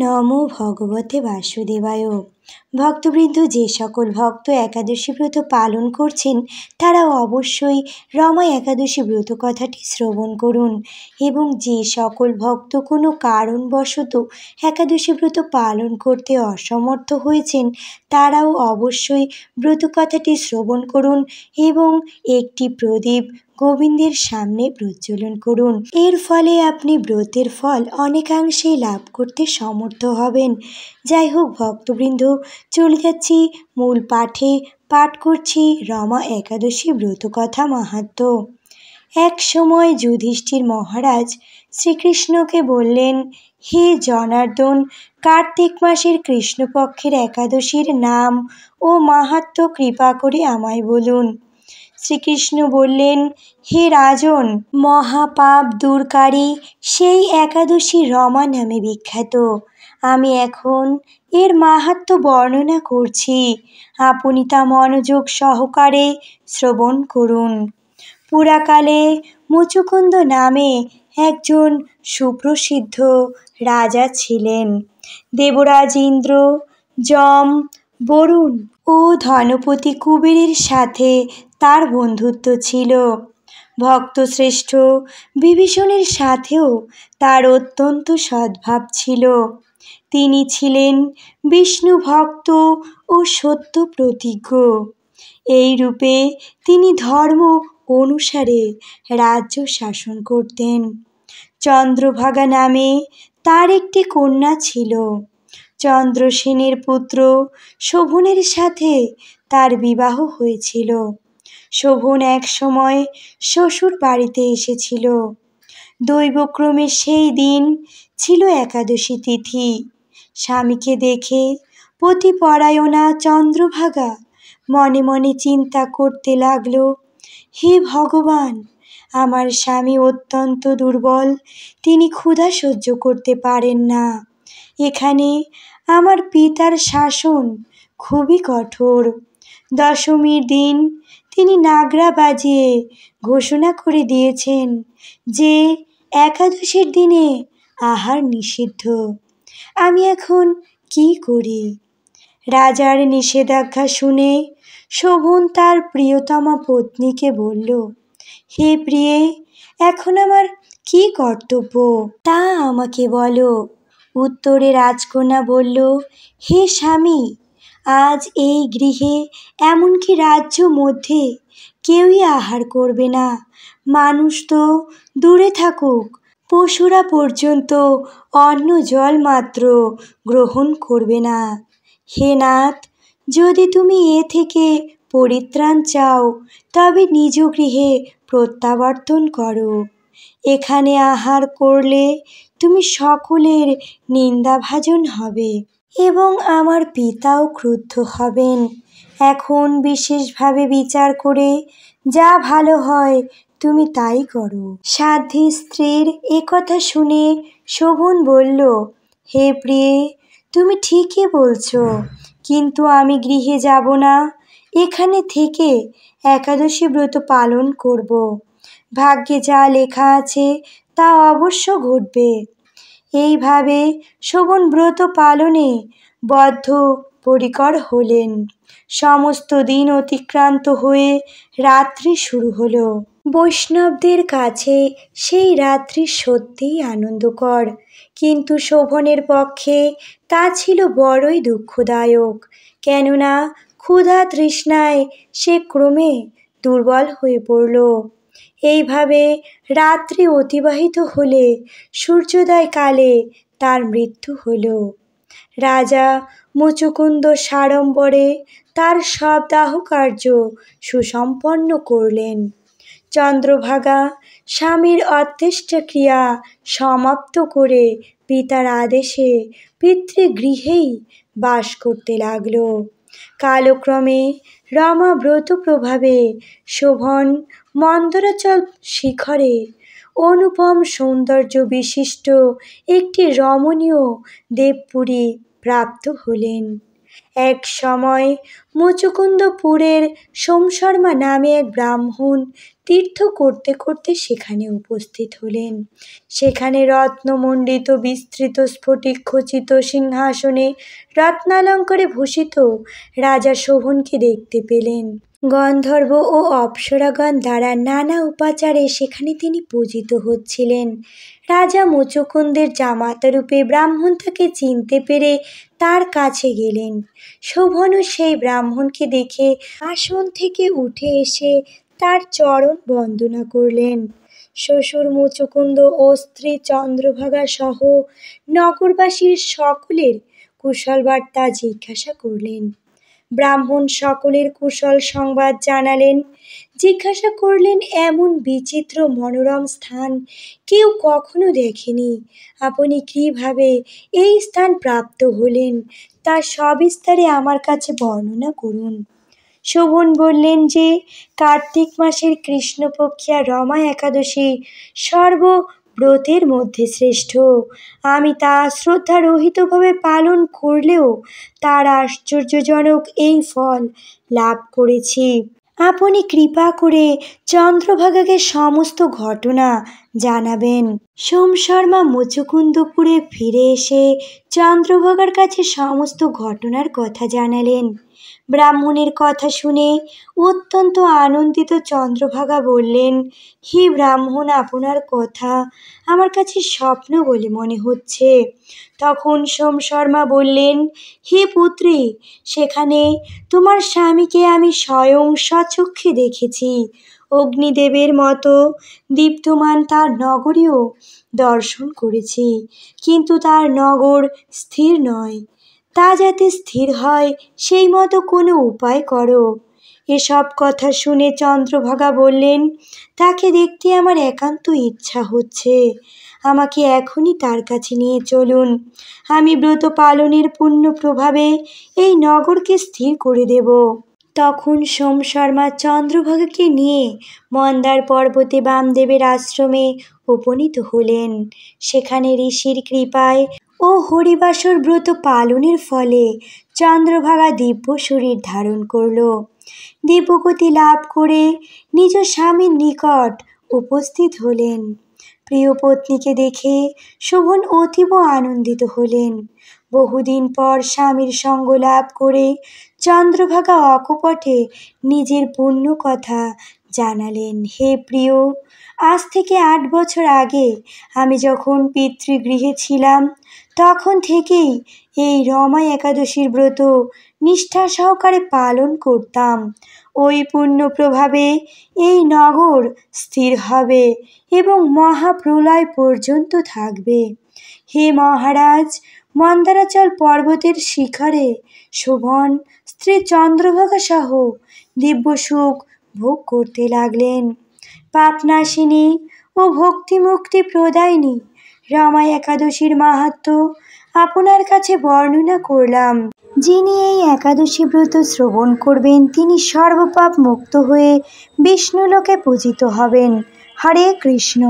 নমো ভগবতে বাসুদেবায়। ভক্তবৃন্দ, যে সকল ভক্ত একাদশী ব্রত পালন করছেন তারাও অবশ্যই রমা একাদশী ব্রত কথাটি শ্রবণ করুন, এবং যে সকল ভক্ত কোনো কারণবশত একাদশী ব্রত পালন করতে অসমর্থ হয়েছেন তারাও অবশ্যই ব্রত কথাটি শ্রবণ করুন এবং একটি প্রদীপ গোবিন্দের সামনে প্রজ্বলন করুন। এর ফলে আপনি ব্রতের ফল অনেকাংশেই লাভ করতে সমর্থ হবেন। যাই হোক ভক্তবৃন্দ, চলে যাচ্ছি মূল পাঠে। পাঠ করছি রমা একাদশী ব্রতকথা মাহাত্ম্য। এক সময় যুধিষ্ঠির মহারাজ শ্রীকৃষ্ণকে বললেন, হে জনার্দন, কার্তিক মাসের কৃষ্ণপক্ষের একাদশীর নাম ও মাহাত্ম্য কৃপা করে আমায় বলুন। শ্রীকৃষ্ণ বললেন, হে রাজন, মহাপাপ দূরকারী সেই একাদশী রমা নামে বিখ্যাত। আমি এখন এর মাহাত্ম্য বর্ণনা করছি, আপনি তা মনোযোগ সহকারে শ্রবণ করুন। পুরাকালে মুচুকুন্দ নামে একজন সুপ্রসিদ্ধ রাজা ছিলেন। দেবরাজ ইন্দ্র, যম, বরুণ ও ধনপতি কুবেরের সাথে তার বন্ধুত্ব ছিল। ভক্তশ্রেষ্ঠ বিভীষণের সাথেও তার অত্যন্ত সদ্ভাব ছিল। তিনি ছিলেন বিষ্ণু ভক্ত ও সত্য প্রতিজ্ঞ। এই রূপে তিনি ধর্ম অনুসারে রাজ্য শাসন করতেন। চন্দ্রভাগা নামে তার একটি কন্যা ছিল। চন্দ্রসেনের পুত্র শোভনের সাথে তার বিবাহ হয়েছিল। শোভন এক সময় শ্বশুর বাড়িতে এসেছিল। দৈবক্রমে সেই দিন ছিল একাদশী তিথি। স্বামীকে দেখে পতিপরায়ণা চন্দ্রভাগা মনে মনে চিন্তা করতে লাগল, হে ভগবান, আমার স্বামী অত্যন্ত দুর্বল, তিনি ক্ষুধা সহ্য করতে পারেন না। এখানে আমার পিতার শাসন খুবই কঠোর। দশমীর দিন তিনি নাগরা বাজিয়ে ঘোষণা করে দিয়েছেন যে একাদশীর দিনে আহার নিষিদ্ধ। আমি এখন কি করি? রাজার নিষেধাজ্ঞা শুনে শোভন তার প্রিয়তমা পত্নীকে বলল, হে প্রিয়ে, এখন আমার কি কর্তব্য তা আমাকে বলো। উত্তরে রাজকন্যা বলল, হে স্বামী, আজ এই গৃহে এমনকি রাজ্য মধ্যে কেউই আহার করবে না। মানুষ তো দূরে থাকুক, পশুরা পর্যন্ত অন্ন জল মাত্র গ্রহণ করবে না। হে নাথ, যদি তুমি এ থেকে পরিত্রাণ চাও তবে নিজ গৃহে প্রত্যাবর্তন করো। এখানে আহার করলে তুমি সকলের নিন্দাভাজন হবে এবং আমার পিতাও ক্রুদ্ধ হবেন। এখন বিশেষভাবে বিচার করে যা ভালো হয় তুমি তাই করো। সাধ্বী স্ত্রীর একথা শুনে শোভন বলল, হে প্রিয়ে, তুমি ঠিকই বলছো, কিন্তু আমি গৃহে যাব না, এখানে থেকে একাদশী ব্রত পালন করব। ভাগ্যে যা লেখা আছে তা অবশ্য ঘটবে। এইভাবে শোভন ব্রত পালনে বদ্ধপরিকর হলেন। সমস্ত দিন অতিক্রান্ত হয়ে রাত্রি শুরু হলো। বৈষ্ণবদের কাছে সেই রাত্রি সত্যিই আনন্দকর, কিন্তু শোভনের পক্ষে তা ছিল বড়ই দুঃখদায়ক। কেননা ক্ষুধা তৃষ্ণায় সে ক্রমে দুর্বল হয়ে পড়ল। এইভাবে রাত্রি অতিবাহিত হলে সূর্যোদয় কালে তার মৃত্যু হল। রাজা মুচুকুন্দ সাড়ম্বরে তার সব দাহকার্য সুসম্পন্ন করলেন। চন্দ্রভাগা স্বামীর অন্ত্যেষ্টিক্রিয়া সমাপ্ত করে পিতার আদেশে পিতৃগৃহেই বাস করতে লাগল। কালক্রমে রমা ব্রত প্রভাবে শোভন মন্দরাচল শিখরে অনুপম সৌন্দর্য বিশিষ্ট একটি রমণীয় দেবপুরী প্রাপ্ত হলেন। এক সময় মুচুকুন্দপুরের সোমশর্মা নামে এক ব্রাহ্মণ তীর্থ করতে করতে সেখানে উপস্থিত হলেন। সেখানে রত্নমণ্ডিত বিস্তৃত স্ফটিক খচিত সিংহাসনে রত্নালঙ্কারে ভূষিত রাজা শোভনকে দেখতে পেলেন। গন্ধর্ব ও অপ্সরাগণ দ্বারা নানা উপাচারে সেখানে তিনি পূজিত হচ্ছিলেন। রাজা মুচুকুন্দের জামাতারূপে ব্রাহ্মণ তাকে চিনতে পেরে তার কাছে গেলেন। শোভনও সেই ব্রাহ্মণকে দেখে আসন থেকে উঠে এসে তার চরণ বন্দনা করলেন। শ্বশুর মুচুকুন্দ ও স্ত্রী চন্দ্রভাগা সহ নগরবাসীর সকলের কুশল বার্তা জিজ্ঞাসা করলেন। ব্রাহ্মণ সকলের কুশল সংবাদ জানালেন। জিজ্ঞাসা করলেন, এমন বিচিত্র মনোরম স্থান কেউ কখনো দেখেনি। আপনি কিভাবে এই স্থান প্রাপ্ত হলেন তা সবিস্তারে আমার কাছে বর্ণনা করুন। শোভন বললেন যে কার্তিক মাসের কৃষ্ণপক্ষিয়া রমা একাদশী সর্বব্রতের মধ্যে শ্রেষ্ঠ। আমি তা শ্রদ্ধারহিতভাবে পালন করলেও তার আশ্চর্যজনক এই ফল লাভ করেছি। আপনি কৃপা করে চন্দ্রভাগাকে সমস্ত ঘটনা জানাবেন। সোমশর্মা মুচুকুন্দপুরে ফিরে এসে চন্দ্রভাগার কাছে সমস্ত ঘটনার কথা জানালেন। ব্রাহ্মণের কথা শুনে অত্যন্ত আনন্দিত চন্দ্রভাগা বললেন, হে ব্রাহ্মণ, আপনার কথা আমার কাছে স্বপ্ন বলে মনে হচ্ছে। তখন সোমশর্মা বললেন, হে পুত্রী, সেখানে তোমার স্বামীকে আমি স্বয়ং স্বচক্ষে দেখেছি। অগ্নিদেবের মতো দীপ্তমান তার নগরীও দর্শন করেছি, কিন্তু তার নগর স্থির নয়। তা যাতে স্থির হয় সেই মতো কোনো উপায় করো। এসব কথা শুনে চন্দ্রভাগা বললেন, তাকে দেখতে আমার একান্ত ইচ্ছা হচ্ছে। আমাকে এখনই তার কাছে নিয়ে চলুন। আমি ব্রত পালনের পুণ্য প্রভাবে এই নগরকে স্থির করে দেব। তখন সোমশর্মা চন্দ্রভাগাকে নিয়ে মন্দার পর্বতে বামদেবের আশ্রমে উপনীত হলেন। সেখানে ঋষির কৃপায় ও হরিবাসর ব্রত পালনের ফলে চন্দ্রভাগা দিব্য শরীর ধারণ করল। দিব্যগতি লাভ করে নিজ স্বামীর নিকট উপস্থিত হলেন। প্রিয় পত্নীকে দেখে শোভন অতীব আনন্দিত হলেন। বহুদিন পর স্বামীর সঙ্গ লাভ করে চন্দ্রভাগা অকপটে নিজের পুণ্য কথা জানালেন। হে প্রিয়, আজ থেকে 8 বছর আগে আমি যখন পিতৃগৃহে ছিলাম তখন থেকেই এই রমা একাদশীর ব্রত নিষ্ঠা সহকারে পালন করতাম। ওই পুণ্য প্রভাবে এই নগর স্থির হবে এবং মহাপ্রলয় পর্যন্ত থাকবে। হে মহারাজ, মন্দারাচল পর্বতের শিখরে শোভন স্ত্রী চন্দ্রভাগা সহ দিব্য সুখ ভোগ করতে লাগলেন। পাপনাশিনী ও ভক্তিমুক্তি প্রদায়িনী রমা একাদশীর মাহাত্ম্য আপনার কাছে বর্ণনা করলাম। যিনি এই একাদশী ব্রত শ্রবণ করবেন তিনি সর্বপাপ মুক্ত হয়ে বিষ্ণুলোকে পূজিত হবেন। হরে কৃষ্ণ।